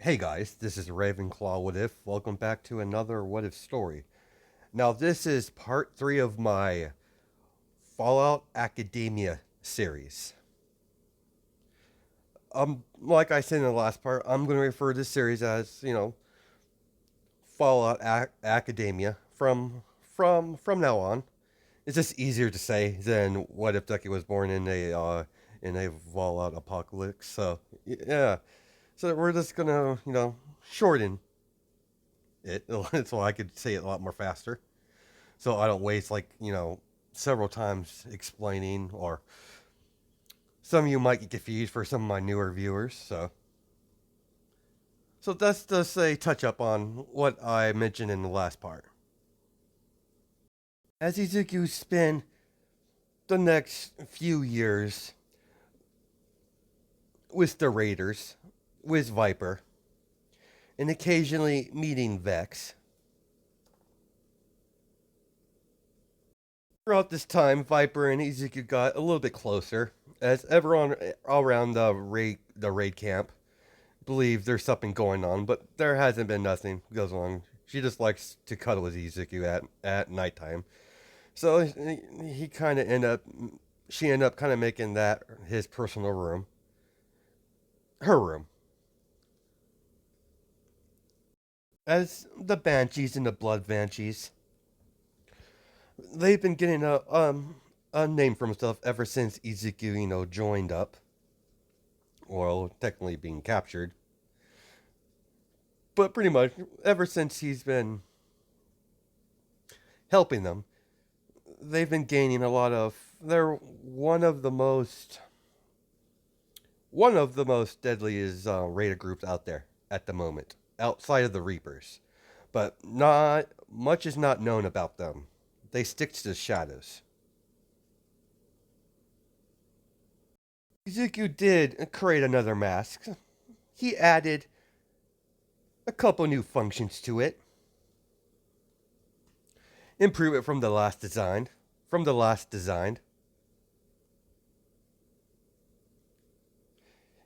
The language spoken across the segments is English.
Hey guys, this is Ravenclaw What If. Welcome back to another What If story. Now, this is part 3 of my Fallout Academia series. Like I said in the last part, I'm going to refer to this series as, Fallout Academia from now on. It's just easier to say than what if Ducky was born in a Fallout apocalypse. So, yeah. So we're just going to, shorten it so I could say it a lot more faster. So I don't waste several times explaining, or some of you might get confused for some of my newer viewers. So that's just a touch up on what I mentioned in the last part. As Izuku spend the next few years with the Raiders, with Viper, and occasionally meeting Vex. Throughout this time, Viper and Izuku got a little bit closer, as everyone around the raid camp believe there's something going on, but there hasn't been nothing goes on. She just likes to cuddle with Izuku at nighttime. So he kind of end up, she ended up kind of making that his personal room, her room. As the Banshees and the Blood Banshees, they've been getting a name for himself ever since Izuku, joined up, or technically being captured. But pretty much ever since he's been helping them, they've been gaining a lot of. They're one of the most deadliest raider groups out there at the moment, outside of the Reapers. But not much is not known about them. They stick to the shadows. Izuku did create another mask. He added a couple new functions to it. Improve it from the last design. From the last design.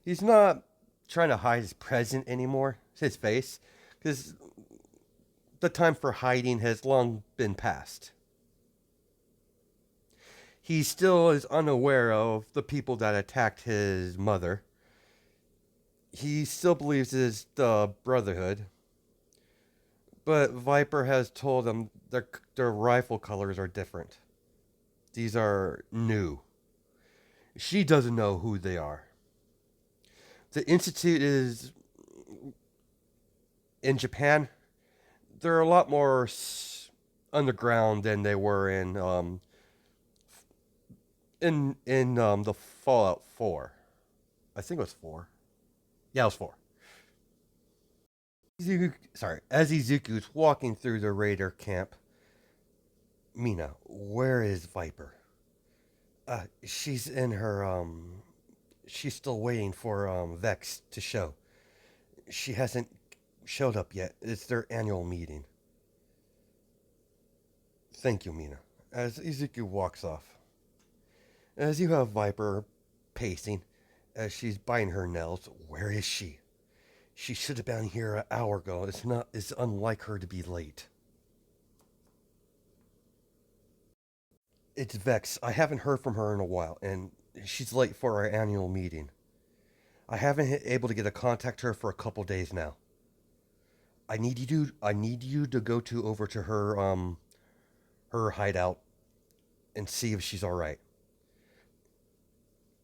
He's not trying to hide his present anymore, his face, because the time for hiding has long been past. He still is unaware of the people that attacked his mother. He still believes it's the Brotherhood, but Viper has told him their rifle colors are different. These are new. She doesn't know who they are. The Institute is in Japan. They're a lot more underground than they were in the Fallout 4. I think it was 4. Yeah, it was 4. As Izuku's walking through the raider camp, Mina, where is Viper? She's in her she's still waiting for Vex to show. She hasn't showed up yet. It's their annual meeting. Thank you, Mina. As Izuku walks off, as you have Viper pacing, as she's biting her nails, where is she? She should have been here an hour ago. It's unlike her to be late. It's Vex. I haven't heard from her in a while, and she's late for our annual meeting. I haven't been able to get a contact her for a couple days now. I need you to go to over to her hideout and see if she's all right.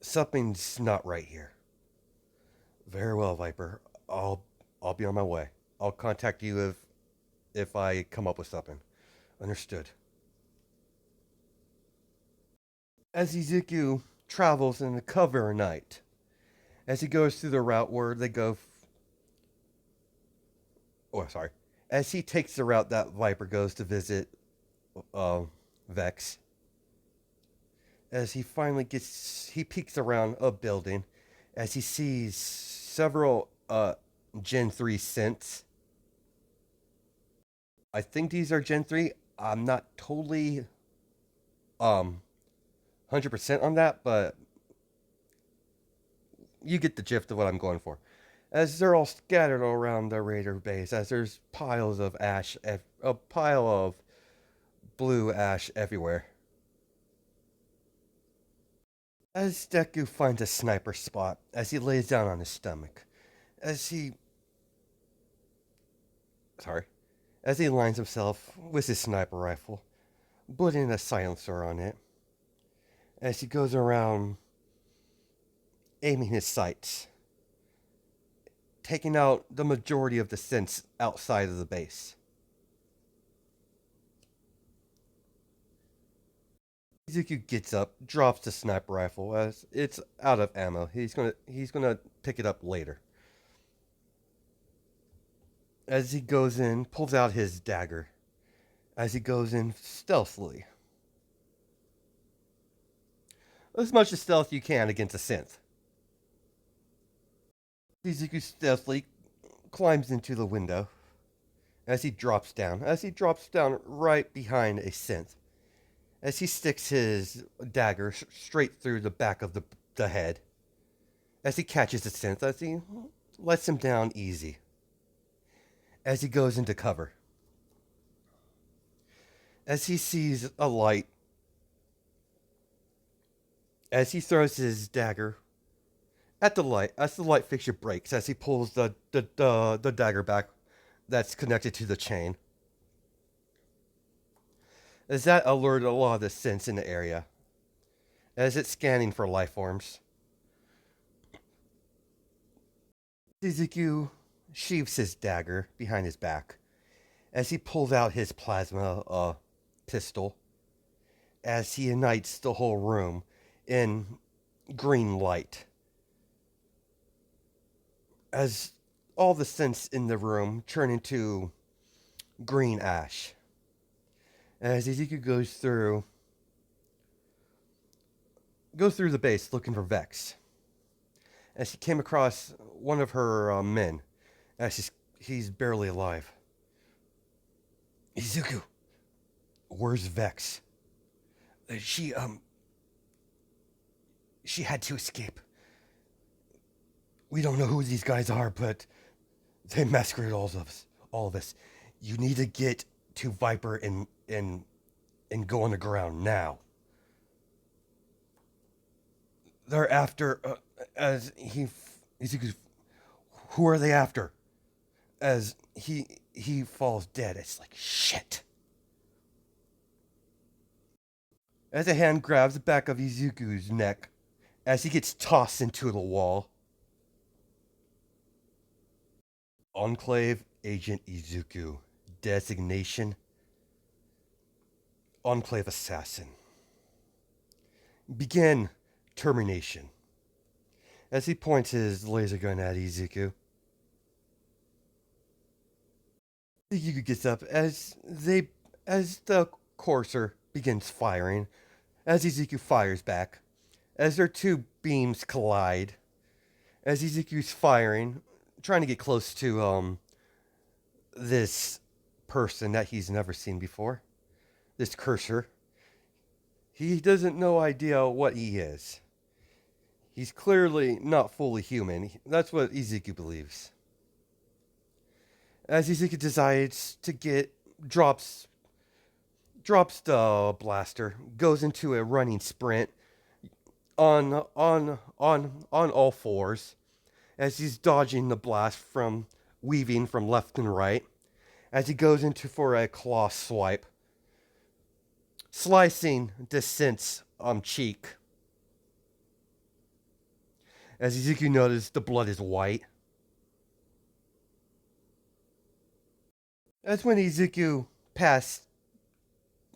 Something's not right here. Very well, Viper. I'll be on my way. I'll contact you if I come up with something. Understood. As Izuku travels in the cover night, as he goes through the route where they go. Oh, sorry. As he takes the route that Viper goes to visit uh, Vex, as he peeks around a building, as he sees several Gen 3 synths. I think these are Gen 3. I'm not totally 100% on that, but you get the gist of what I'm going for. as they're all scattered around the raider base, as there's piles of ash, a pile of blue ash everywhere. As Deku finds a sniper spot, as he lays down on his stomach, as he, sorry, as he lines himself with his sniper rifle, putting a silencer on it, as he goes around aiming his sights, taking out the majority of the synths outside of the base. Izuku gets up, drops the sniper rifle as it's out of ammo. He's gonna pick it up later. As he goes in, pulls out his dagger. As he goes in stealthily. As much as stealth you can against a synth. Izuku stealthily climbs into the window. As he drops down right behind a synth. As he sticks his dagger straight through the back of the head. As he catches the synth, as he lets him down easy. As he goes into cover. As he sees a light. As he throws his dagger at the light, as the light fixture breaks, as he pulls the dagger back that's connected to the chain. As that alerted a lot of the synths in the area. As it's scanning for life forms. Izuku sheaves his dagger behind his back as he pulls out his plasma pistol as he ignites the whole room in green light. As all the synths in the room turn into green ash. As Izuku goes through the base looking for Vex. As he came across one of her men, as he's barely alive. Izuku, where's Vex? She had to escape. We don't know who these guys are, but they massacred all of us. You need to get to Viper and go on the ground now. They're after Izuku, who are they after? As he falls dead. It's like shit. As a hand grabs the back of Izuku's neck, as he gets tossed into the wall. Enclave Agent Izuku. Designation Enclave Assassin. Begin termination. As he points his laser gun at Izuku. Izuku gets up as the courser begins firing. As Izuku fires back. As their two beams collide. As Izuku's firing, trying to get close to this person that he's never seen before. This cursor. He doesn't know idea what he is. He's clearly not fully human. That's what Izuku believes. As Izuku decides to drops the blaster, goes into a running sprint on all fours, as he's dodging the blast from weaving from left and right, as he goes into for a claw swipe, slicing Descent's cheek. As Izuku notices, the blood is white. That's when Izuku passed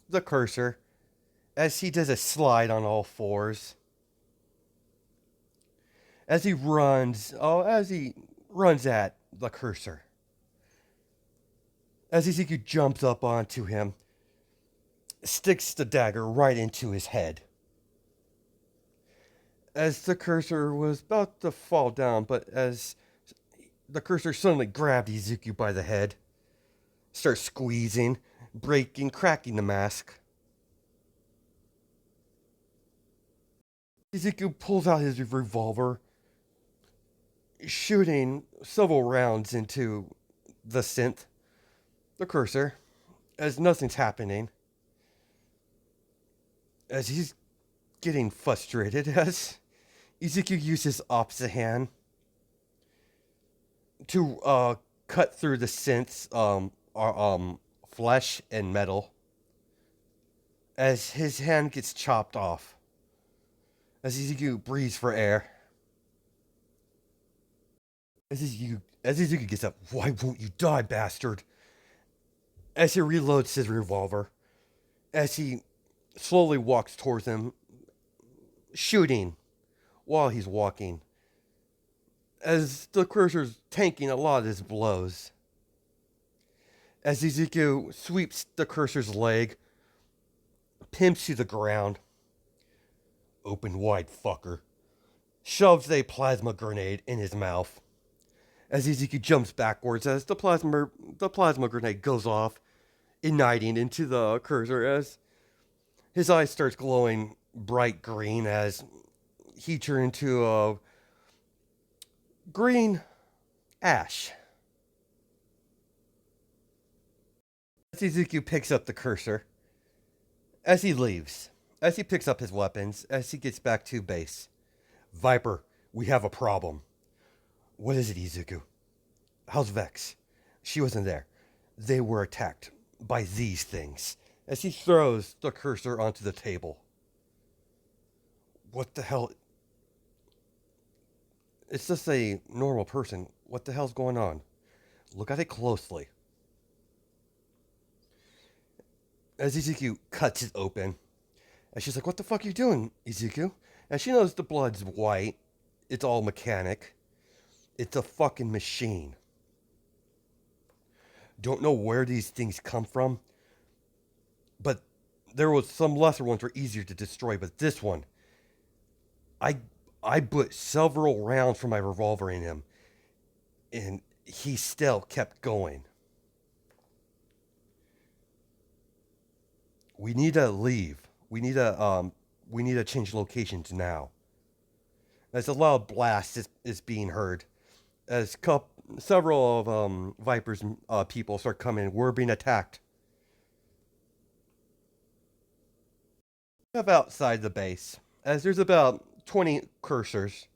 the cursor, as he does a slide on all fours. As he runs at the cursor. As Izuku jumps up onto him, sticks the dagger right into his head. As the cursor was about to fall down, but as the cursor suddenly grabbed Izuku by the head, starts squeezing, breaking, cracking the mask. Izuku pulls out his revolver, shooting several rounds into the synth, the cursor, as nothing's happening, as he's getting frustrated, as Izuku uses his opposite hand to cut through the synth's flesh and metal, as his hand gets chopped off, as Izuku breathes for air. As Izuku gets up, why won't you die, bastard? As he reloads his revolver, as he slowly walks towards him, shooting while he's walking, as the cursor's tanking a lot of his blows. As Izuku sweeps the cursor's leg, pimps to the ground, open wide, fucker, shoves a plasma grenade in his mouth. As Izuku jumps backwards, as the plasma grenade goes off, igniting into the cursor, as his eyes starts glowing bright green as he turns into a green ash. As Izuku picks up the cursor, as he leaves, as he picks up his weapons, as he gets back to base. Viper, we have a problem. What is it, Izuku? How's Vex? She wasn't there. They were attacked by these things. As he throws the cursor onto the table. What the hell? It's just a normal person. What the hell's going on? Look at it closely. As Izuku cuts it open, and she's like, what the fuck are you doing, Izuku? And she knows the blood's white. It's all mechanic. It's a fucking machine. Don't know where these things come from, but there was some lesser ones were easier to destroy, but this one, I put several rounds from my revolver in him, and he still kept going. We need to leave. We need to change locations now. As a loud blast is being heard, as several of Viper's people start coming, we're being attacked. Of outside the base, as there's about 20 cursors,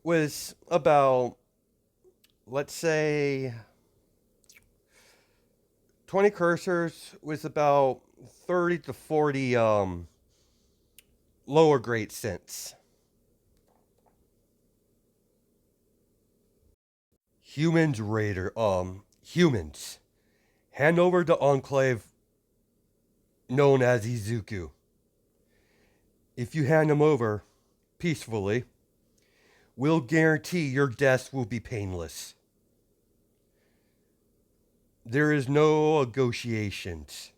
with about, let's say, 20 cursors with about 30 to 40 lower grade synths. Humans. Hand over the enclave known as Izuku. If you hand him over peacefully, we'll guarantee your deaths will be painless. There is no negotiations.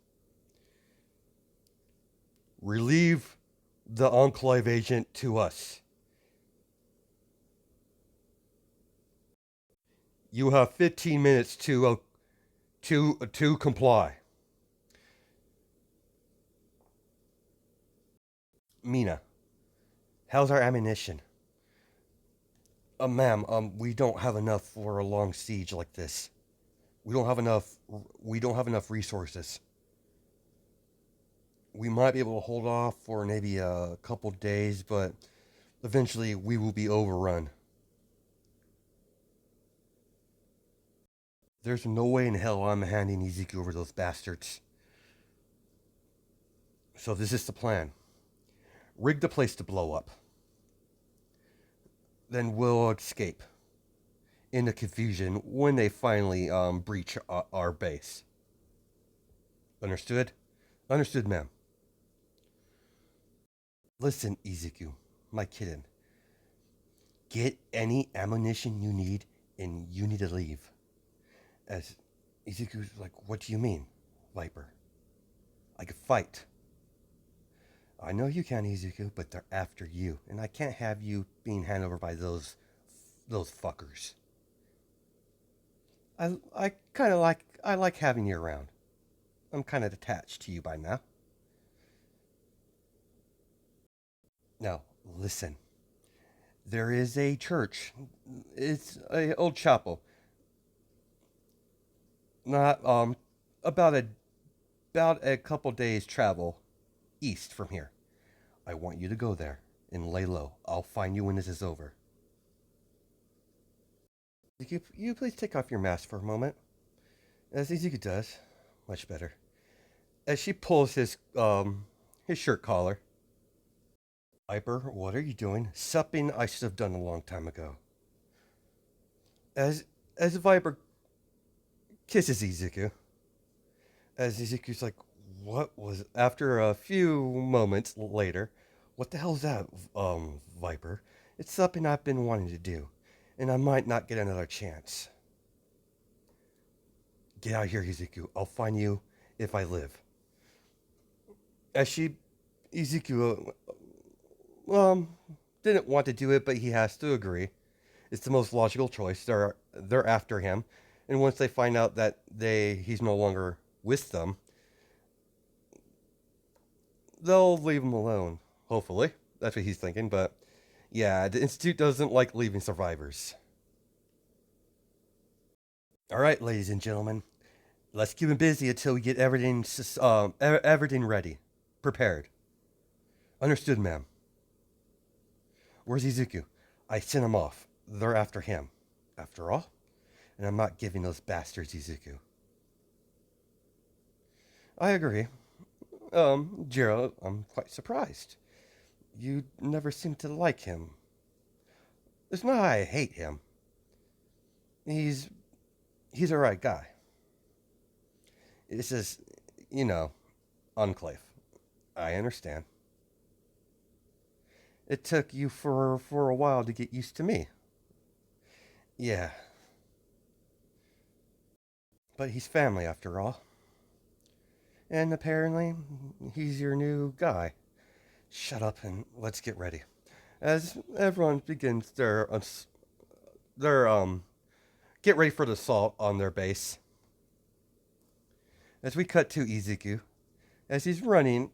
Relieve the enclave agent to us. You have 15 minutes to comply. Mina, how's our ammunition? Ma'am, we don't have enough for a long siege like this. We don't have enough resources. We might be able to hold off for maybe a couple days, but eventually we will be overrun. There's no way in hell I'm handing Izuku over those bastards. So this is the plan. Rig the place to blow up. Then we'll escape in the confusion when they finally breach our base. Understood? Understood, ma'am. Listen, Izuku, my kitten. Get any ammunition you need, and you need to leave. As Izuku's like, what do you mean, Viper? I could fight. I know you can, Izuku, but they're after you, and I can't have you being handed over by those fuckers. I like having you around. I'm kind of attached to you by now. Now, listen. There is a church. It's a old chapel. Not about a couple days travel east from here. I want you to go there and lay low. I'll find you when this is over. You please take off your mask for a moment? As Izuku does. Much better. As she pulls his shirt collar. Viper, what are you doing? Something I should have done a long time ago. As Viper kisses Izuku. As Izuku's like, what was after a few moments later, what the hell is that, Viper? It's something I've been wanting to do, and I might not get another chance. Get out of here, Izuku. I'll find you if I live. As Izuku, didn't want to do it, but he has to agree. It's the most logical choice. They're after him, and once they find out that he's no longer with them, they'll leave him alone. Hopefully, that's what he's thinking. But yeah, the Institute doesn't like leaving survivors. All right, ladies and gentlemen, let's keep him busy until we get everything ready, prepared. Understood, ma'am. Where's Izuku? I sent him off. They're after him. After all? And I'm not giving those bastards Izuku. I agree. Jiro, I'm quite surprised. You never seem to like him. It's not I hate him. He's a right guy. It's just, you know, Enclave. I understand. It took you for a while to get used to me. Yeah, but he's family after all. And apparently, he's your new guy. Shut up and let's get ready. As everyone begins their get ready for the assault on their base. As we cut to Izuku, as he's running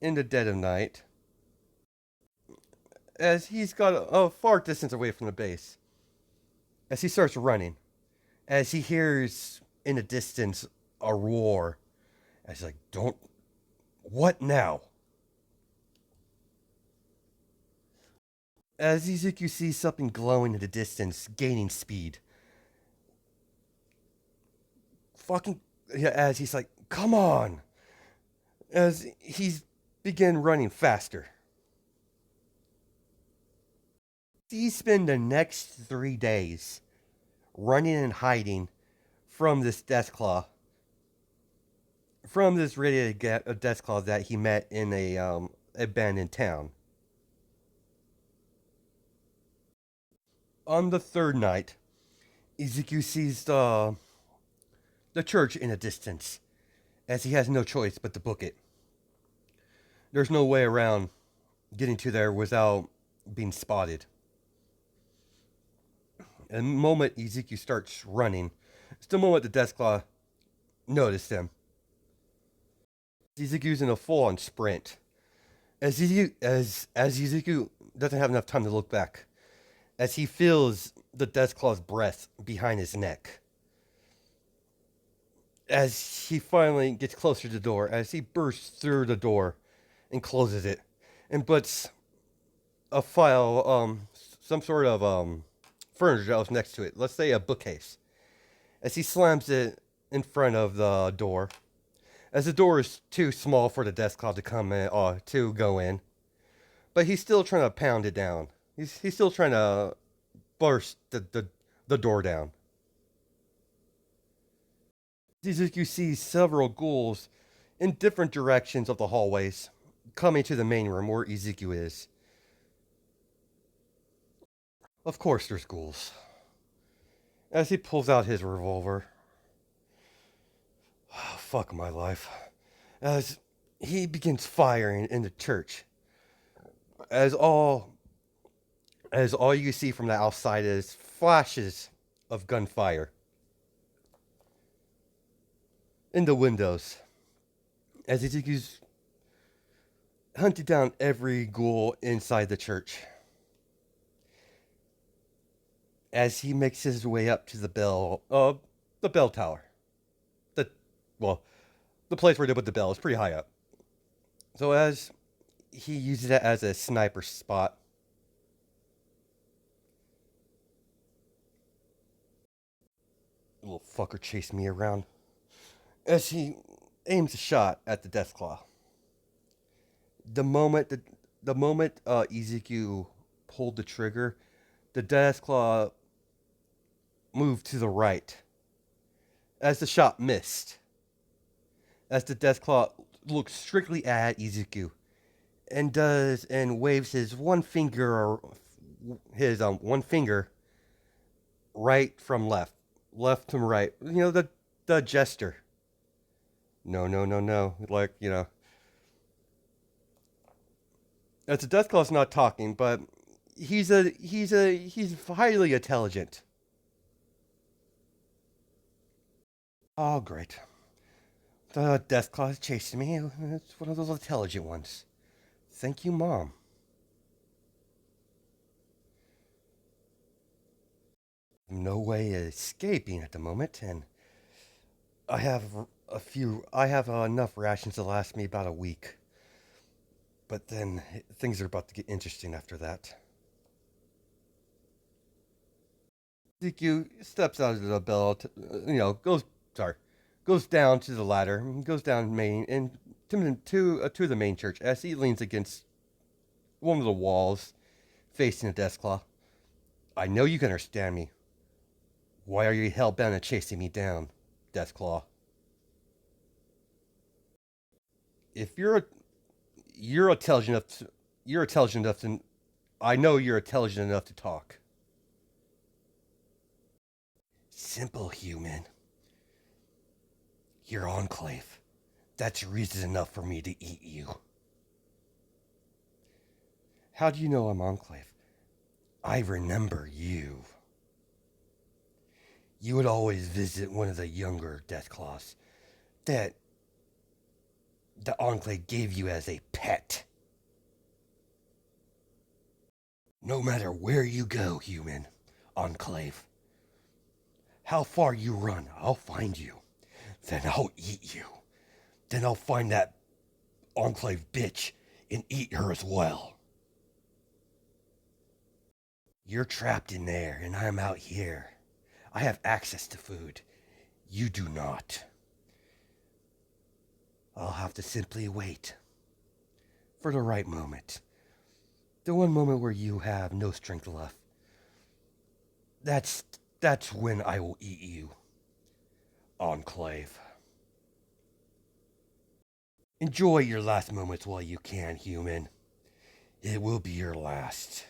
in the dead of night, as he's got a far distance away from the base, as he starts running, as he hears in the distance a roar, as he's like, "Don't, what now?" As Izuku sees something glowing in the distance, gaining speed. Fucking, yeah, as he's like, "Come on!" As he's begin running faster. He spend the next 3 days running and hiding from this Deathclaw, from this radiated Deathclaw that he met in a abandoned town. On the third night, Izuku sees the church in a distance, as he has no choice but to book it. There's no way around getting to there without being spotted. And the moment Izuku starts running, it's the moment the Deathclaw noticed him. Izuku's in a full-on sprint. As Izuku doesn't have enough time to look back, as he feels the Deathclaw's breath behind his neck. As he finally gets closer to the door, as he bursts through the door and closes it, and puts a file, some sort of furniture that was next to it. Let's say a bookcase. As he slams it in front of the door, as the door is too small for the Deathclaw to come in, to go in, but he's still trying to pound it down. He's still trying to burst the door down. Izuku sees several ghouls in different directions of the hallways, coming to the main room where Izuku is. Of course there's ghouls. As he pulls out his revolver. Fuck my life. As he begins firing in the church. As all you see from the outside is flashes of gunfire in the windows. As Izuku's hunted down every ghoul inside the church. as he makes his way up to the bell tower. The well, the place where they put the bell is pretty high up. So as he uses it as a sniper spot, the little fucker chased me around. As he aims a shot at the Deathclaw, the moment Ezekiel pulled the trigger, the Deathclaw moved to the right as the shot missed. As the Deathclaw looks strictly at Ezekiel and waves his one finger right from left, left to right. You know, the gesture. No, no, no, no. Like, you know, as the Deathclaw's not talking, but he's highly intelligent. Oh, great. The Deathclaw is chasing me. It's one of those intelligent ones. Thank you, Mom. No way of escaping at the moment, and I have I have enough rations to last me about a week. But then things are about to get interesting after that. DQ steps out of the belt, goes down to the ladder, goes down main, and to the main church as he leans against one of the walls facing the Deathclaw. I know you can understand me. Why are you hell bent on chasing me down, Deathclaw? If you're intelligent enough to, you're intelligent enough to, I know you're intelligent enough to talk. Simple human. You're Enclave. That's reason enough for me to eat you. How do you know I'm Enclave? I remember you. You would always visit one of the younger Deathclaws that the Enclave gave you as a pet. No matter where you go, human, Enclave, how far you run, I'll find you. Then I'll eat you. Then I'll find that Enclave bitch and eat her as well. You're trapped in there, and I'm out here. I have access to food. You do not. I'll have to simply wait for the right moment. The one moment where you have no strength left. That's that's when I will eat you, Enclave. Enjoy your last moments while you can, human. It will be your last.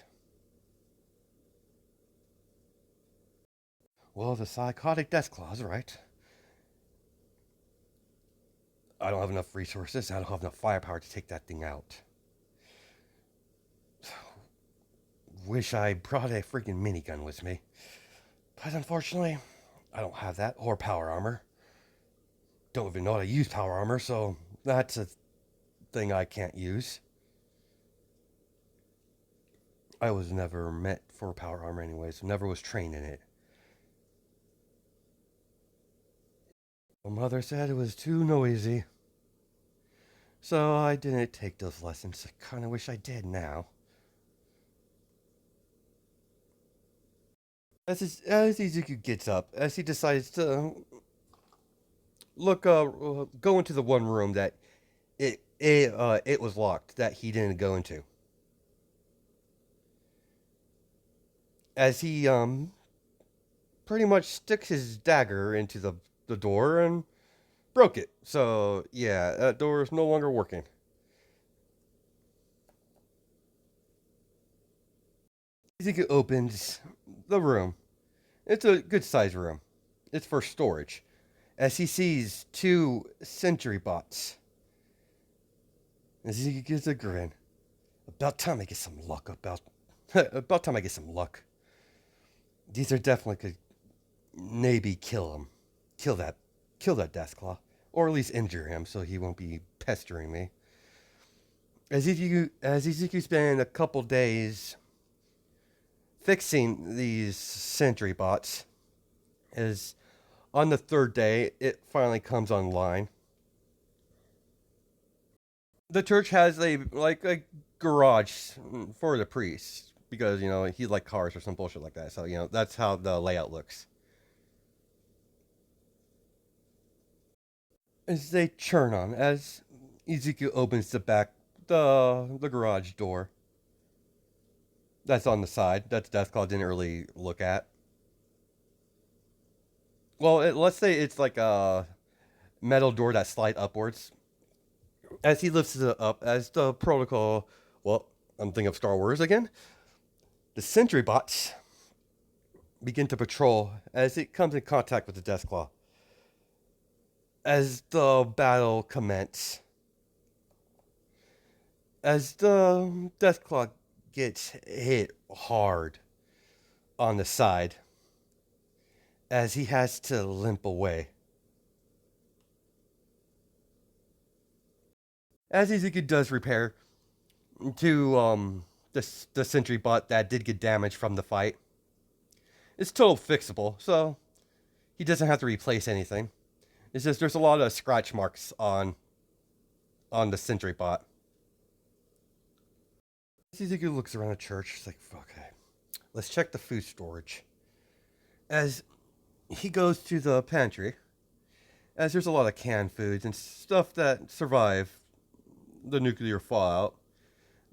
Well, the psychotic Deathclaw's right. I don't have enough resources. I don't have enough firepower to take that thing out. Wish I brought a freaking minigun with me. But unfortunately, I don't have that or power armor. Don't even know how to use power armor, so that's a thing I can't use. I was never meant for power armor anyways, never was trained in it. My mother said it was too noisy. So I didn't take those lessons. I kinda wish I did now. As Izuku gets up, as he decides to go into the one room that it was locked, that he didn't go into. As he pretty much sticks his dagger into the door and broke it. So yeah, that door is no longer working. Izuku opens the room. It's a good sized room. It's for storage. As he sees two sentry bots. As he gives a grin. About time I get some luck. About time I get some luck. These are definitely could maybe kill him. Kill that Deathclaw. Or at least injure him so he won't be pestering me. As Izuku spent a couple days fixing these sentry bots. Is on the third day, it finally comes online. The church has a garage for the priest because he like cars or some bullshit like that. So that's how the layout looks. As they churn on, as Ezekiel opens the garage door that's on the side that Deathclaw didn't really look at. Well, let's say it's like a metal door that slide upwards. As he lifts it up, as the protocol, well, I'm thinking of Star Wars again. The sentry bots begin to patrol as it comes in contact with the Deathclaw. As the battle commences, as the Deathclaw gets hit hard on the side, as he has to limp away. As Ezekiel does repair to the sentry bot that did get damaged from the fight, it's total fixable, so he doesn't have to replace anything. It's just there's a lot of scratch marks on the sentry bot. As Ezekiel looks around the church, he's like, okay, let's check the food storage. As he goes to the pantry, as there's a lot of canned foods and stuff that survive the nuclear fallout,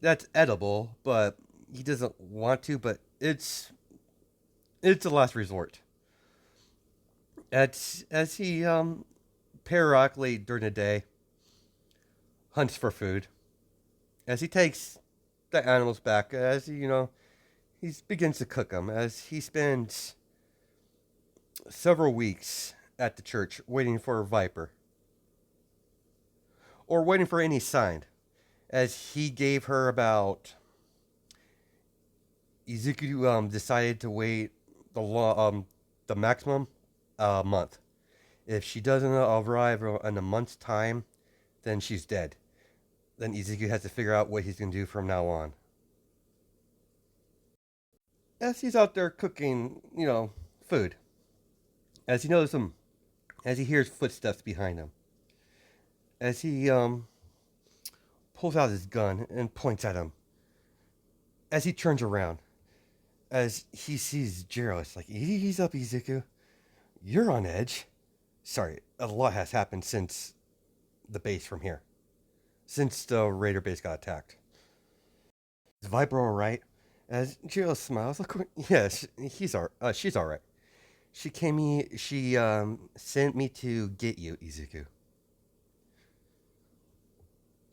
that's edible, but he doesn't want to, but it's a last resort. As he periodically during the day hunts for food, as he takes the animals back, as he begins to cook them, as he spends several weeks at the church waiting for Viper or waiting for any sign, as he gave her about Ezekiel decided to wait the maximum month. If she doesn't arrive in a month's time, then she's dead. Then Ezekiel has to figure out what he's going to do from now on. As he's out there cooking, food, as he knows him, as he hears footsteps behind him, as he pulls out his gun and points at him, as he turns around, as he sees Jero, it's like, ease up, Ezekiel. You're on edge. Sorry, a lot has happened since the base from here. Since the Raider base got attacked. Is Viper alright? As Jero smiles, like, yes, she's alright. She sent me to get you, Ezekiel.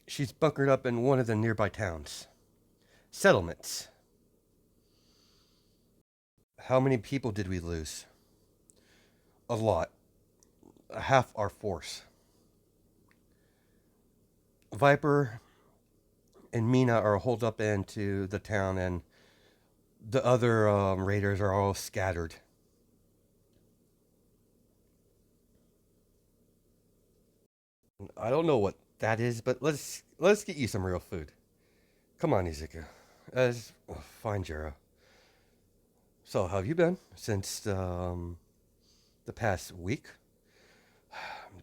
She's bunkered up in one of the nearby towns. Settlements. How many people did we lose? A lot. Half our force. Viper and Mina are holed up into the town, and the other raiders are all scattered. I don't know what that is, but let's get you some real food. Come on, Izuka. Fine, Jero. So, how have you been since the past week?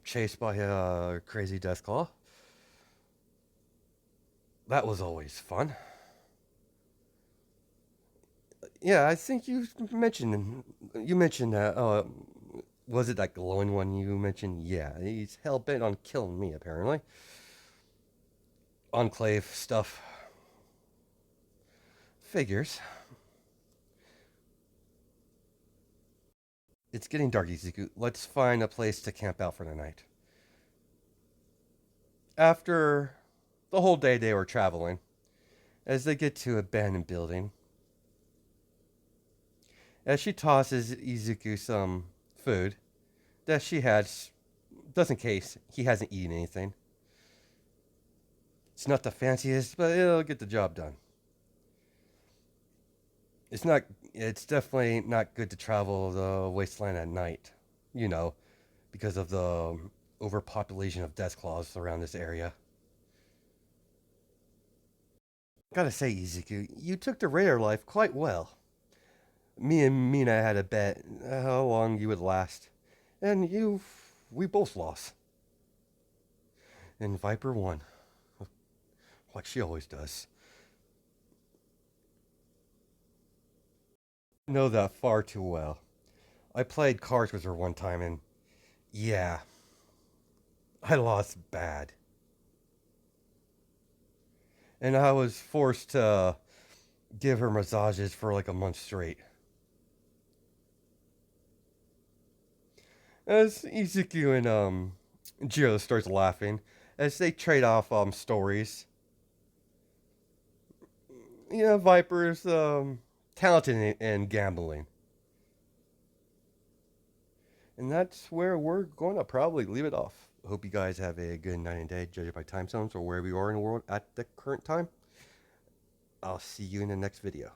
Chased by a crazy Deathclaw. That was always fun. Yeah, I think you mentioned that. Was it that glowing one you mentioned? Yeah, he's hell bent on killing me apparently. Enclave stuff. Figures. It's getting dark, Izuku. Let's find a place to camp out for the night. After the whole day they were traveling, as they get to an abandoned building, as she tosses Izuku some food that she has, just in case he hasn't eaten anything. It's not the fanciest, but it'll get the job done. It's not. It's definitely not good to travel the wasteland at night. You know, because of the overpopulation of Deathclaws around this area. Gotta say, Izuku, you took the raider life quite well. Me and Mina had a bet how long you would last, and we both lost. And Viper won, like she always does. I know that far too well. I played cards with her one time, and yeah, I lost bad. And I was forced to give her massages for like a month straight. As Izuku and Jiro starts laughing as they trade off stories. Yeah, Viper's talented in gambling. And that's where we're going to probably leave it off. I hope you guys have a good night and day, judging by time zones or wherever you are in the world at the current time. I'll see you in the next video.